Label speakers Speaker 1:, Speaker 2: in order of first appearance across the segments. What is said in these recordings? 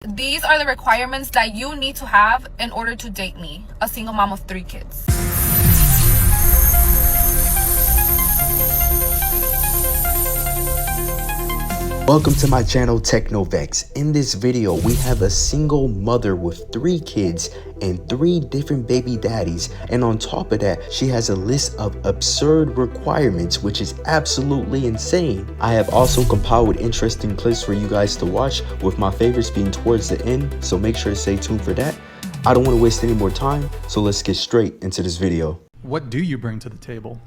Speaker 1: These are the requirements that you need to have in order to date me, a single mom of 3 kids.
Speaker 2: Welcome to my channel, Technovex. In this video, we have a single mother with 3 kids and 3 different baby daddies. And on top of that, she has a list of absurd requirements, which is absolutely insane. I have also compiled interesting clips for you guys to watch, with my favorites being towards the end, so make sure to stay tuned for that. I don't want to waste any more time, so let's get straight into this video.
Speaker 3: What do you bring to the table?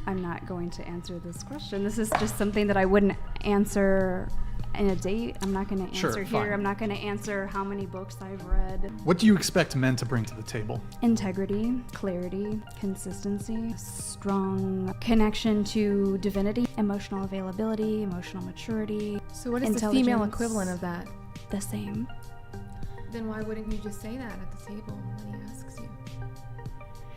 Speaker 4: I'm not going to answer this question. This is just something that I wouldn't answer in a date. I'm not going to answer here.
Speaker 3: Fine.
Speaker 4: I'm not going to answer how many books I've read.
Speaker 3: What do you expect men to bring to the table?
Speaker 4: Integrity, clarity, consistency, strong connection to divinity, emotional availability, emotional maturity.
Speaker 5: So what is the female equivalent of that?
Speaker 4: The same.
Speaker 5: Then why wouldn't you just say that at the table when he asks you?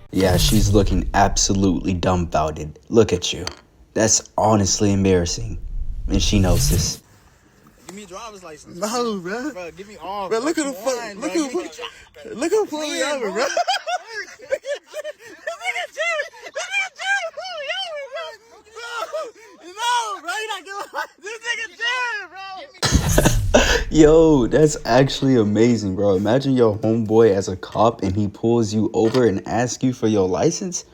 Speaker 2: Yeah, she's looking absolutely dumbfounded. Look at you. That's honestly embarrassing. And she knows this.
Speaker 6: Give me a driver's license.
Speaker 7: No, bro.
Speaker 6: Bro, give me all.
Speaker 7: Bro, look who pulled me over, bro.
Speaker 2: Yo, that's actually amazing, bro. Imagine your homeboy as a cop and he pulls you over and asks you for your license.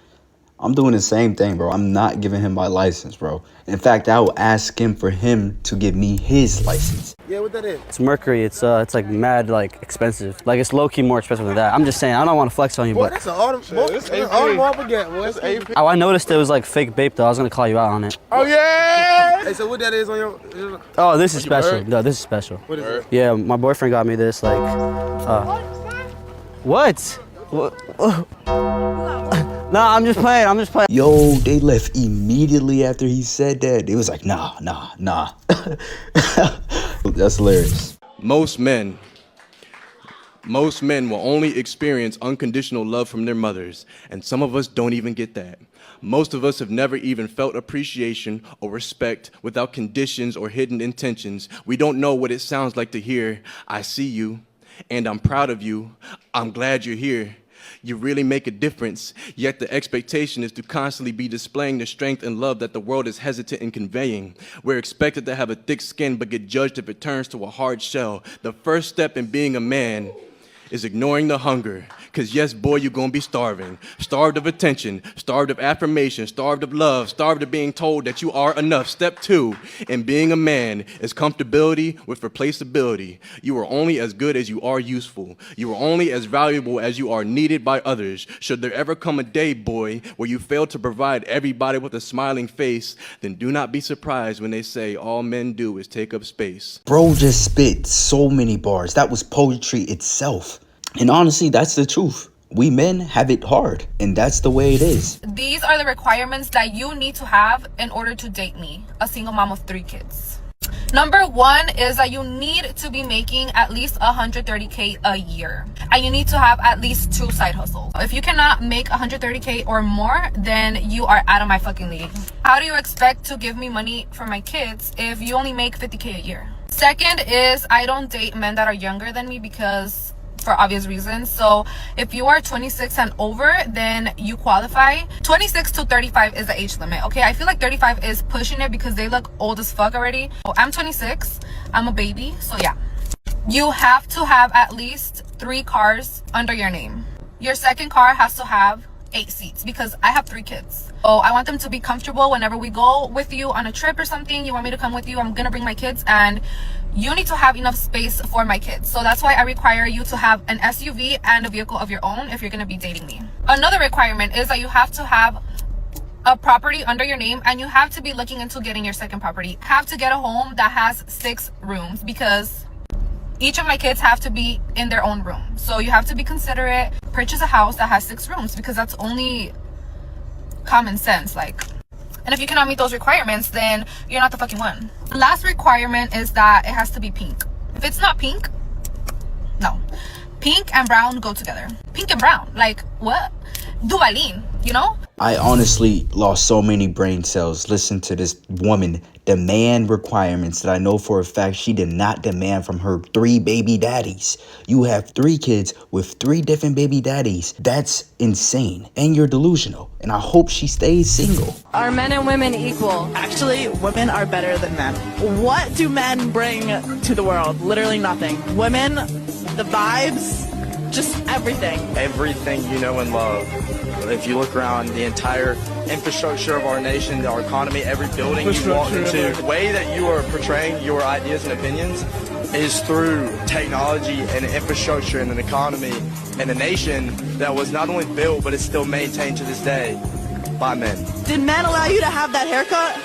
Speaker 2: I'm doing the same thing, bro. I'm not giving him my license, bro. In fact, I will ask him for him to give me his license.
Speaker 7: Yeah, what that is?
Speaker 8: It's Mercury. It's like mad expensive. Like it's low key more expensive than that. I'm just saying. I don't want to flex on you,
Speaker 7: Boy,
Speaker 8: but
Speaker 7: that's an Audemars Piguet, boy. That's AP.
Speaker 8: oh, I noticed it was like fake bape though. I was gonna call you out on it.
Speaker 7: Oh yeah. Hey, so what that is on your?
Speaker 8: Oh, this is special. No, this is special.
Speaker 7: What is it?
Speaker 8: Yeah, my boyfriend got me this. Like, what? Nah, I'm just playing. I'm just playing.
Speaker 2: Yo, they left immediately after he said that. They was like, nah. That's hilarious.
Speaker 9: Most men will only experience unconditional love from their mothers, and some of us don't even get that. Most of us have never even felt appreciation or respect without conditions or hidden intentions. We don't know what it sounds like to hear, "I see you, and I'm proud of you. I'm glad you're here. You really make a difference," yet the expectation is to constantly be displaying the strength and love that the world is hesitant in conveying. We're expected to have a thick skin but get judged if it turns to a hard shell. The first step in being a man is ignoring the hunger. Cause yes, boy, you're gonna be starving. Starved of attention, starved of affirmation, starved of love, starved of being told that you are enough. Step 2 in being a man is comfortability with replaceability. You are only as good as you are useful. You are only as valuable as you are needed by others. Should there ever come a day, boy, where you fail to provide everybody with a smiling face, then do not be surprised when they say all men do is take up space.
Speaker 2: Bro just spit so many bars. That was poetry itself. And honestly, that's the truth. We men have it hard, and that's the way it is.
Speaker 1: These are the requirements that you need to have in order to date me, a single mom of 3 kids. Number 1 is that you need to be making at least $130K a year. And you need to have at least 2 side hustles. If you cannot make $130K or more, then you are out of my fucking league. How do you expect to give me money for my kids if you only make $50K a year? Second is I don't date men that are younger than me because for obvious reasons. So if you are 26 and over, then you qualify. 26 to 35 is the age limit. Okay, I feel like 35 is pushing it because they look old as fuck already. I'm 26, I'm a baby, so yeah. You have to have at least 3 cars under your name. Your second car has to have 8 seats because I have 3 kids. So I want them to be comfortable whenever we go with you on a trip or something. You want me to come with you, I'm gonna bring my kids, and you need to have enough space for my kids. So that's why I require you to have an SUV and a vehicle of your own if you're gonna be dating me. Another requirement is that you have to have a property under your name, and you have to be looking into getting your second property. Have to get a home that has 6 rooms because each of my kids have to be in their own room. So you have to be considerate. Purchase a house that has 6 rooms because that's only common sense. And if you cannot meet those requirements, then you're not the fucking one. The last requirement is that it has to be pink. If it's not pink, no. Pink and brown go together. Pink and brown, like what? Duvalin, you know?
Speaker 2: I honestly lost so many brain cells listening to this woman demand requirements that I know for a fact she did not demand from her 3 baby daddies. You have 3 kids with 3 different baby daddies. That's insane. And you're delusional. And I hope she stays single.
Speaker 10: Are men and women equal?
Speaker 11: Actually, women are better than men. What do men bring to the world? Literally nothing. Women, the vibes, just everything.
Speaker 6: Everything you know and love. If you look around the entire infrastructure of our nation, our economy, every building you walk into, the way that you are portraying your ideas and opinions is through technology and infrastructure and an economy and a nation that was not only built, but is still maintained to this day by men.
Speaker 11: Did men allow you to have that haircut?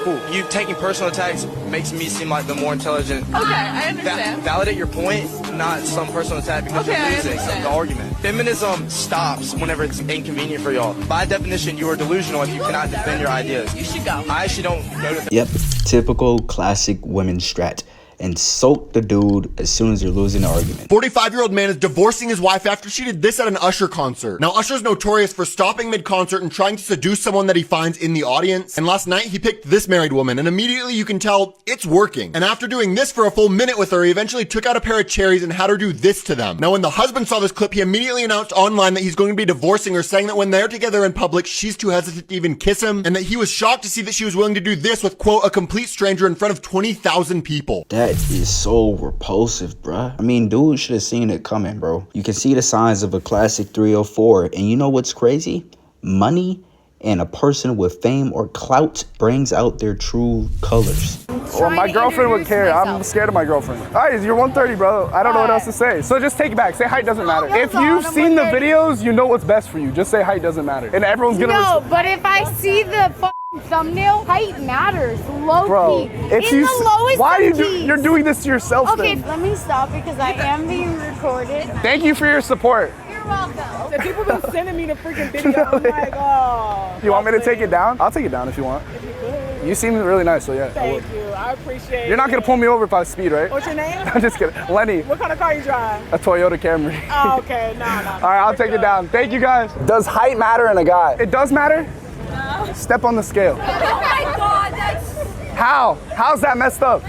Speaker 6: Cool. You taking personal attacks makes me seem like the more intelligent.
Speaker 11: Okay, I understand.
Speaker 6: Validate your point, not some personal attack because you're losing the argument. Feminism stops whenever it's inconvenient for y'all. By definition, you are delusional if you cannot defend your ideas.
Speaker 11: You should go.
Speaker 6: I actually don't go to.
Speaker 2: Yep, typical classic women strat. Insult the dude as soon as you're losing the argument.
Speaker 12: 45-year-old man is divorcing his wife after she did this at an Usher concert. Now, Usher's notorious for stopping mid-concert and trying to seduce someone that he finds in the audience. And last night, he picked this married woman, and immediately you can tell it's working. And after doing this for a full minute with her, he eventually took out a pair of cherries and had her do this to them. Now, when the husband saw this clip, he immediately announced online that he's going to be divorcing her, saying that when they're together in public, she's too hesitant to even kiss him, and that he was shocked to see that she was willing to do this with, quote, a complete stranger in front of 20,000 people.
Speaker 2: That is so repulsive, bruh. I mean, dude should have seen it coming, bro. You can see the signs of a classic 304. And you know what's crazy? Money and a person with fame or clout brings out their true colors.
Speaker 7: Well, my girlfriend would care. I'm scared of my girlfriend. All right, you're 130, bro. I don't know what else to say. So just take it back. Say height doesn't matter. If you've seen the videos, you know what's best for you. Just say height doesn't matter. And everyone's gonna...
Speaker 13: No, but if I see the thumbnail, height matters. Low
Speaker 7: bro,
Speaker 13: key.
Speaker 7: if
Speaker 13: In
Speaker 7: you...
Speaker 13: the lowest
Speaker 7: why are
Speaker 13: keys.
Speaker 7: you're doing this to yourself
Speaker 13: Okay,
Speaker 7: then?
Speaker 13: let me stop because I am being recorded.
Speaker 7: Thank you for your support.
Speaker 13: You're welcome.
Speaker 11: The people been sending me the freaking video. I'm like, oh.
Speaker 7: You want me to take it down? I'll take it down if you want.
Speaker 11: If you could.
Speaker 7: You seem really nice, so yeah.
Speaker 11: Thank you. I appreciate it.
Speaker 7: You're not gonna pull me over if I speed, right?
Speaker 11: What's your name?
Speaker 7: I'm just kidding. Lenny.
Speaker 11: What kind of car you drive?
Speaker 7: A Toyota Camry.
Speaker 11: Oh, okay. No.
Speaker 7: All right, I'll take it down. Thank you, guys. Does height matter in a guy? It does matter? No. Step on the scale.
Speaker 13: Oh my god, that's...
Speaker 7: How? How's that messed up?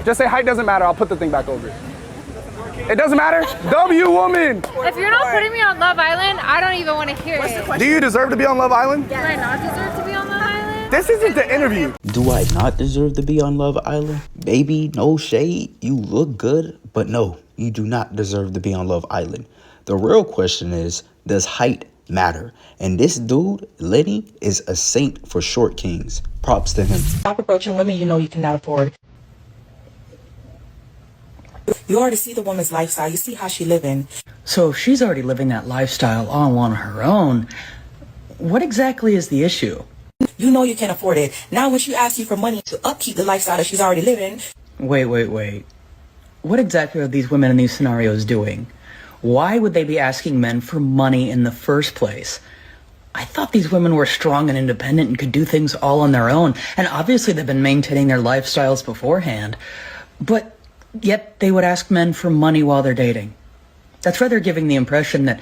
Speaker 7: Just say height doesn't matter. I'll put the thing back over. It doesn't matter? W woman!
Speaker 14: If you're not putting me on Love Island, I don't even want to hear it.
Speaker 7: Do you deserve to be on Love Island?
Speaker 14: Do I not deserve to be on Love Island?
Speaker 7: This isn't the interview.
Speaker 2: Do I not deserve to be on Love Island? Baby, no shade. You look good, but no, you do not deserve to be on Love Island. The real question is, does height matter? And this dude, Lenny, is a saint for short kings. Props to him.
Speaker 11: Stop approaching women you know you cannot afford. You already see the woman's lifestyle. You see how she living.
Speaker 15: So if she's already living that lifestyle all on her own, what exactly is the issue?
Speaker 11: You know you can't afford it. Now when she asks you for money to upkeep the lifestyle that she's already living.
Speaker 15: Wait. What exactly are these women in these scenarios doing? Why would they be asking men for money in the first place? I thought these women were strong and independent and could do things all on their own. And obviously they've been maintaining their lifestyles beforehand. But yet they would ask men for money while they're dating. That's rather giving the impression that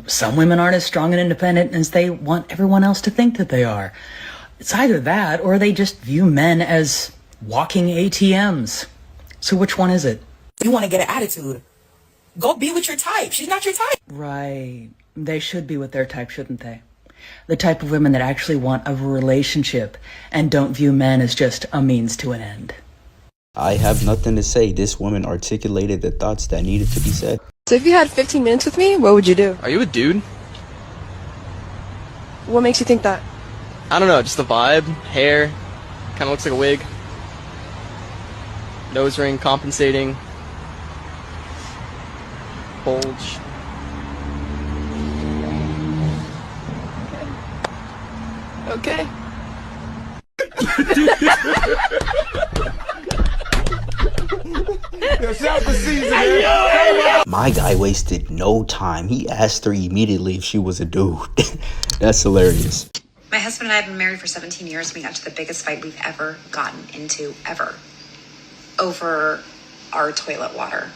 Speaker 15: some women aren't as strong and independent as they want everyone else to think that they are. It's either that or they just view men as walking ATMs. So which one is it?
Speaker 11: You want to get an attitude. Go be with your type. She's not your type.
Speaker 15: Right. They should be with their type, shouldn't they? The type of women that actually want a relationship and don't view men as just a means to an end.
Speaker 2: I have nothing to say. This woman articulated the thoughts that needed to be said.
Speaker 16: So if you had 15 minutes with me, what would you do?
Speaker 6: Are you a dude?
Speaker 16: What makes you think that?
Speaker 6: I don't know, just the vibe, hair, kind of looks like a wig. Nose ring compensating. Bulge. Okay.
Speaker 2: My guy wasted no time. He asked her immediately if she was a dude. That's hilarious.
Speaker 17: My husband and I have been married for 17 years. We got to the biggest fight we've ever gotten into, ever. Over our toilet water.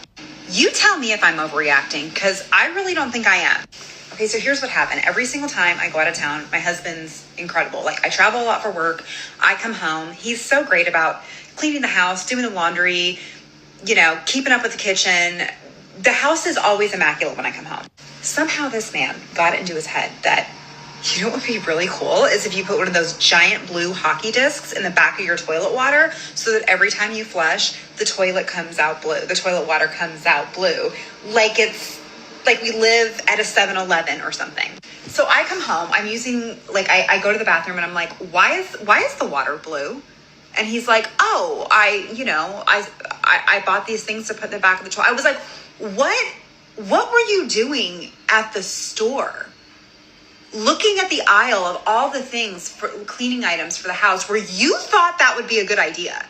Speaker 17: You tell me if I'm overreacting, because I really don't think I am. Okay, so here's what happened. Every single time I go out of town, my husband's incredible. Like, I travel a lot for work. I come home. He's so great about cleaning the house, doing the laundry, you know, keeping up with the kitchen. The house is always immaculate when I come home. Somehow this man got it into his head that, you know what would be really cool is if you put one of those giant blue hockey discs in the back of your toilet water so that every time you flush, the toilet comes out blue. The toilet water comes out blue. Like we live at a 7-Eleven or something. So I come home, I'm using, like, I go to the bathroom and I'm like, why is the water blue? And he's like, oh, I bought these things to put in the back of the toilet. I was like, what were you doing at the store? Looking at the aisle of all the things for cleaning items for the house where you thought that would be a good idea.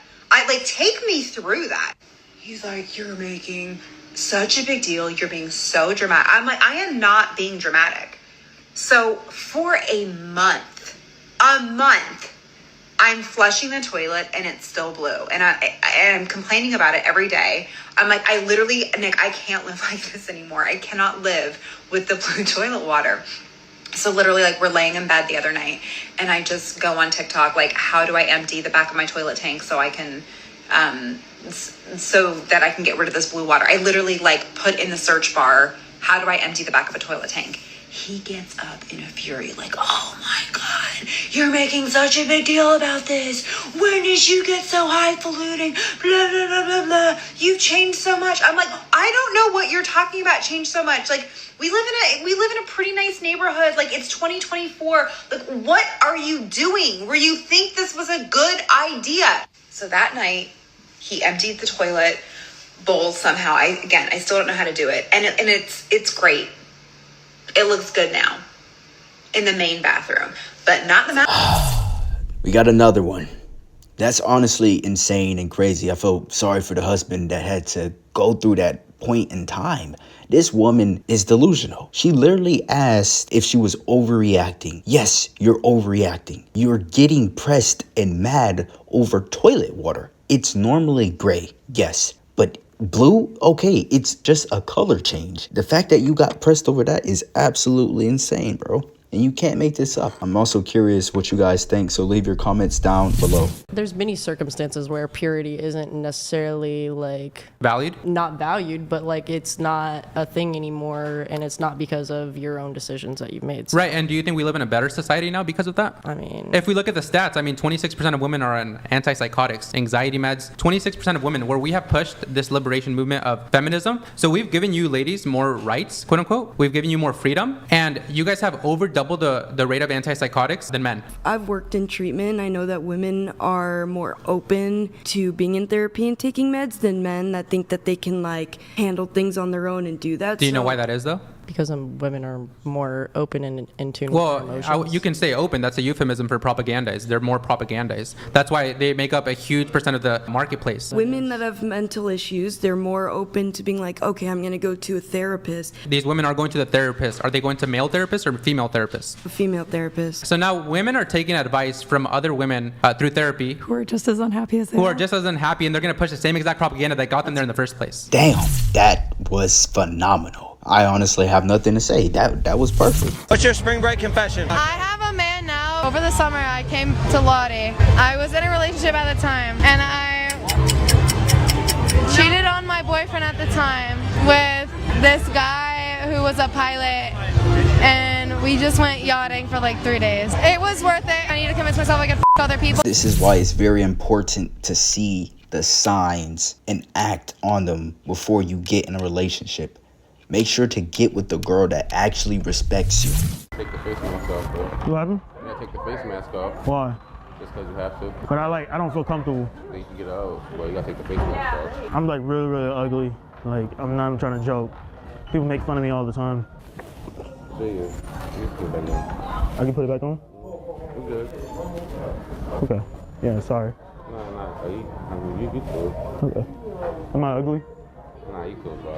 Speaker 17: Take me through that. He's like, you're making such a big deal. You're being so dramatic. I'm like, I am not being dramatic. So for a month, I'm flushing the toilet and it's still blue. And I'm complaining about it every day. I'm like, Nick, I can't live like this anymore. I cannot live with the blue toilet water. So literally, like, we're laying in bed the other night and I just go on TikTok, like, how do I empty the back of my toilet tank so I can, so that I can get rid of this blue water. I literally, like, put in the search bar, how do I empty the back of a toilet tank? He gets up in a fury, like, oh my God, you're making such a big deal about this. When did you get so highfalutin? Blah, blah, blah, blah, blah. You've changed so much. I'm like, I don't know what you're talking about, changed so much. Like, we live in a pretty nice neighborhood. Like, it's 2024. Like, what are you doing where you think this was a good idea? So that night, he emptied the toilet bowl somehow. I still don't know how to do it. And it's great. It looks good now in the main bathroom, but not in the
Speaker 2: We got another one. That's honestly insane and crazy. I feel sorry for the husband that had to go through that point in time. This woman is delusional. She literally asked if she was overreacting. Yes, you're overreacting. You're getting pressed and mad over toilet water. It's normally gray, yes, but blue, okay, it's just a color change. The fact that you got pressed over that is absolutely insane, bro. And you can't make this up. I'm also curious what you guys think, so leave your comments down below.
Speaker 18: There's many circumstances where purity isn't necessarily like
Speaker 19: valued,
Speaker 18: not valued, but like it's not a thing anymore, and it's not because of your own decisions that you've made. So,
Speaker 19: right, and do you think we live in a better society now because of that?
Speaker 18: I mean,
Speaker 19: if we look at the stats, I mean, 26% of women are on antipsychotics, anxiety meds. 26% of women, where we have pushed this liberation movement of feminism. So we've given you ladies more rights, quote unquote. We've given you more freedom, and you guys have double the rate of antipsychotics than men.
Speaker 20: I've worked in treatment. I know that women are more open to being in therapy and taking meds than men that think that they can like handle things on their own and do that.
Speaker 19: Do you know why that is though?
Speaker 18: Because women are more open and in tune with their emotions.
Speaker 19: You can say open. That's a euphemism for propagandized. They're more propagandized. That's why they make up a huge percent of the marketplace.
Speaker 20: Women that have mental issues, they're more open to being like, okay, I'm going to go to a therapist.
Speaker 19: These women are going to the therapist. Are they going to male therapists or female therapists?
Speaker 20: A female therapist.
Speaker 19: So now women are taking advice from other women through therapy.
Speaker 21: Who are just as unhappy as they
Speaker 19: are. Just as unhappy, and they're going to push the same exact propaganda that got them there in the first place.
Speaker 2: Damn, that was phenomenal. I honestly have nothing to say. That was perfect.
Speaker 22: What's your spring break confession?
Speaker 14: I have a man now. Over the summer, I came to Lottie. I was in a relationship at the time, and I cheated on my boyfriend at the time with this guy who was a pilot, and we just went yachting for like 3 days. It was worth it. I need to convince myself I could f*** other people.
Speaker 2: This is why it's very important to see the signs and act on them before you get in a relationship. Make sure to get with the girl that actually respects you.
Speaker 23: Take the face mask off, bro.
Speaker 24: What happened?
Speaker 23: You gotta take the face mask off.
Speaker 24: Why?
Speaker 23: Just because you have to.
Speaker 24: But I don't feel comfortable.
Speaker 23: Then you can get out. Well, you gotta take the face mask off.
Speaker 24: I'm like really, really ugly. Like, I'm not even trying to joke. People make fun of me all the time.
Speaker 23: Do you? You can put it back on.
Speaker 24: I can put it back on?
Speaker 23: You good.
Speaker 24: Okay. Yeah, sorry.
Speaker 23: No. You cool.
Speaker 24: Okay. Am I ugly?
Speaker 23: Nah, you cool, bro.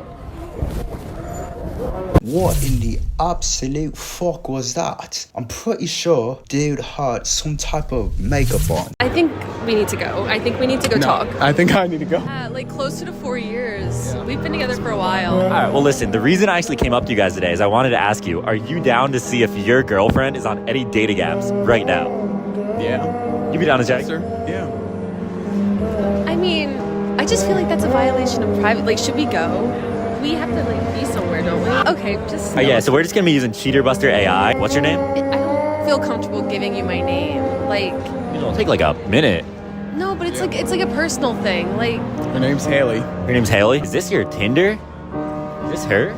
Speaker 2: What in the absolute fuck was that? I'm pretty sure dude had some type of makeup on.
Speaker 10: I think we need to go. I think we need to go talk.
Speaker 7: I think I need to go.
Speaker 10: Like closer to 4 years. We've been together for a while.
Speaker 3: All right, well, listen, the reason I actually came up to you guys today is I wanted to ask you, are you down to see if your girlfriend is on any dating apps right now?
Speaker 7: Yeah.
Speaker 3: You be down to check?
Speaker 7: Sir? Yeah.
Speaker 10: I mean, I just feel like that's a violation of private. Like, should we go? We have to like be somewhere, don't we? Okay, just.
Speaker 3: Oh, yeah, so we're just gonna be using Cheater Buster AI. What's your name?
Speaker 10: I don't feel comfortable giving you my name. Like.
Speaker 3: It'll take like a minute.
Speaker 10: No, but it's like a personal thing. Like.
Speaker 7: Her name's Haley.
Speaker 3: Your name's Haley? Is this your Tinder? Is this her?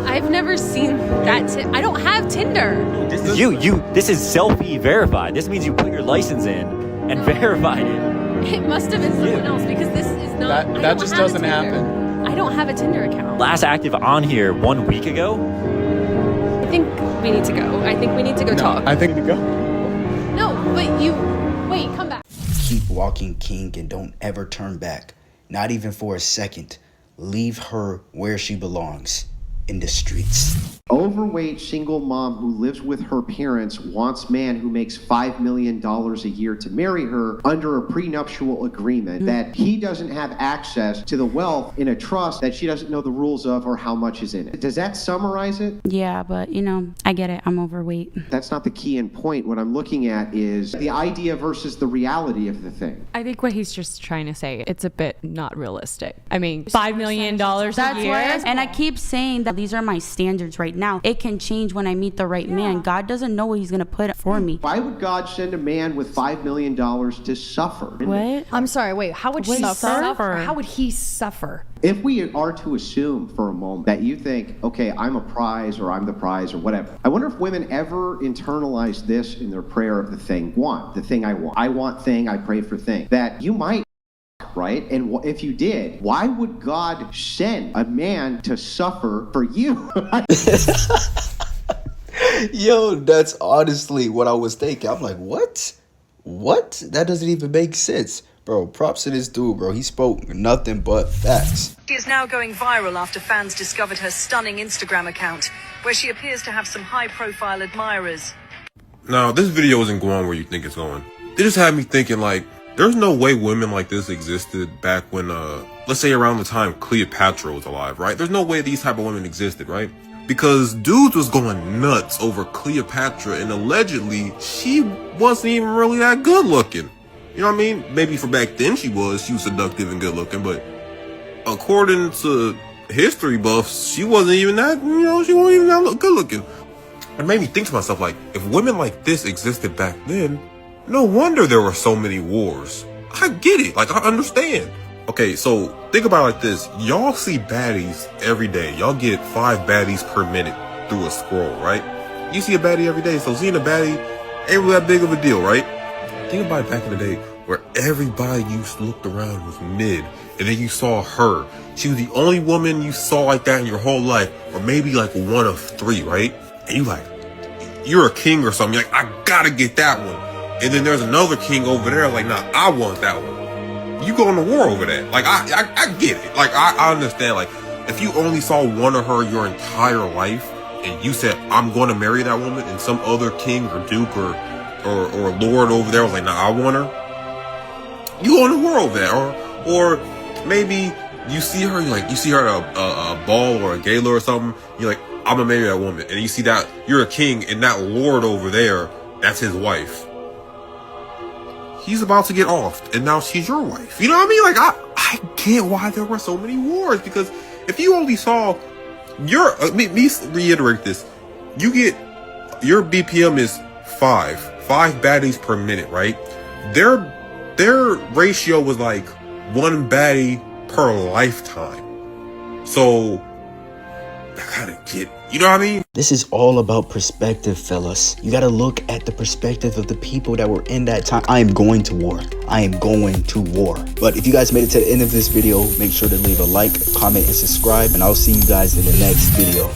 Speaker 10: I've never seen that. I don't have Tinder.
Speaker 3: This is you. This is selfie verified. This means you put your license in and verified it.
Speaker 10: It must have been someone else because this is not.
Speaker 7: That just doesn't happen.
Speaker 10: I don't have a Tinder account.
Speaker 3: Last active on here 1 week ago?
Speaker 10: I think we need to go. I think we need to go talk.
Speaker 7: I think we go.
Speaker 10: No, but you. Wait, come back.
Speaker 2: Keep walking, king, and don't ever turn back. Not even for a second. Leave her where she belongs. In the streets.
Speaker 4: Overweight single mom who lives with her parents wants man who makes $5 million a year to marry her under a prenuptial agreement that he doesn't have access to the wealth in a trust that she doesn't know the rules of or how much is in it. Does that summarize it?
Speaker 21: Yeah, but you know, I get it. I'm overweight.
Speaker 4: That's not the key and point. What I'm looking at is the idea versus the reality of the thing.
Speaker 22: I think what he's just trying to say, it's a bit not realistic. I mean, $5 million a year.
Speaker 21: And I keep saying that these are my standards right now. It can change when I meet the right man. God doesn't know what he's going to put for me.
Speaker 4: Why would God send a man with $5 million to suffer?
Speaker 21: What?
Speaker 5: I'm sorry, wait, how would she suffer? How would he suffer?
Speaker 4: If we are to assume for a moment that you think, okay, I'm a prize or I'm the prize or whatever, I wonder if women ever internalize this in their prayer of the thing I want. I want thing, I pray for thing. That you might, right? And if you did, why would God send a man to suffer for you?
Speaker 2: Yo, that's honestly what I was thinking. I'm like, what? What? That doesn't even make sense. Bro, props to this dude, bro. He spoke nothing but facts.
Speaker 25: She is now going viral after fans discovered her stunning Instagram account, where she appears to have some high-profile admirers.
Speaker 26: Now, this video isn't going where you think it's going. It just had me thinking, like, there's no way women like this existed back when, let's say around the time Cleopatra was alive, right? There's no way these type of women existed, right? Because dudes was going nuts over Cleopatra, and allegedly, she wasn't even really that good looking. You know what I mean? Maybe for back then she was seductive and good looking, but according to history buffs, she wasn't even that, she wasn't even that good looking. It made me think to myself, like, if women like this existed back then, no wonder there were so many wars. I get it. Like, I understand. Okay, so think about it like this. Y'all see baddies every day. Y'all get 5 baddies per minute through a scroll, right? You see a baddie every day, so seeing a baddie ain't really that big of a deal, right? Think about it back in the day where everybody you looked around was mid, and then you saw her. She was the only woman you saw like that in your whole life, or maybe like one of 3, right? And you like, you're a king or something. You're like, I gotta get that one. And then there's another king over there, like, nah, I want that one. You go to war over that. Like, I get it. Like, I understand. Like, if you only saw one of her your entire life, and you said, I'm going to marry that woman, and some other king or duke or lord over there was like, nah, I want her. You go to war over that. Or maybe you see her, you see her at a ball or a gala or something, you're like, I'm gonna marry that woman. And you see that you're a king, and that lord over there, that's his wife. He's about to get offed, and now she's your wife. You know what I mean? Like, I get why there were so many wars, because if you only saw let me reiterate this. You get, your BPM is 5 baddies per minute, right? Their ratio was like 1 baddie per lifetime. So, I kind of get, you know what I mean?
Speaker 2: This is all about perspective, fellas. You gotta look at the perspective of the people that were in that time. I am going to war. I am going to war. But if you guys made it to the end of this video, make sure to leave a like, comment, and subscribe. And I'll see you guys in the next video.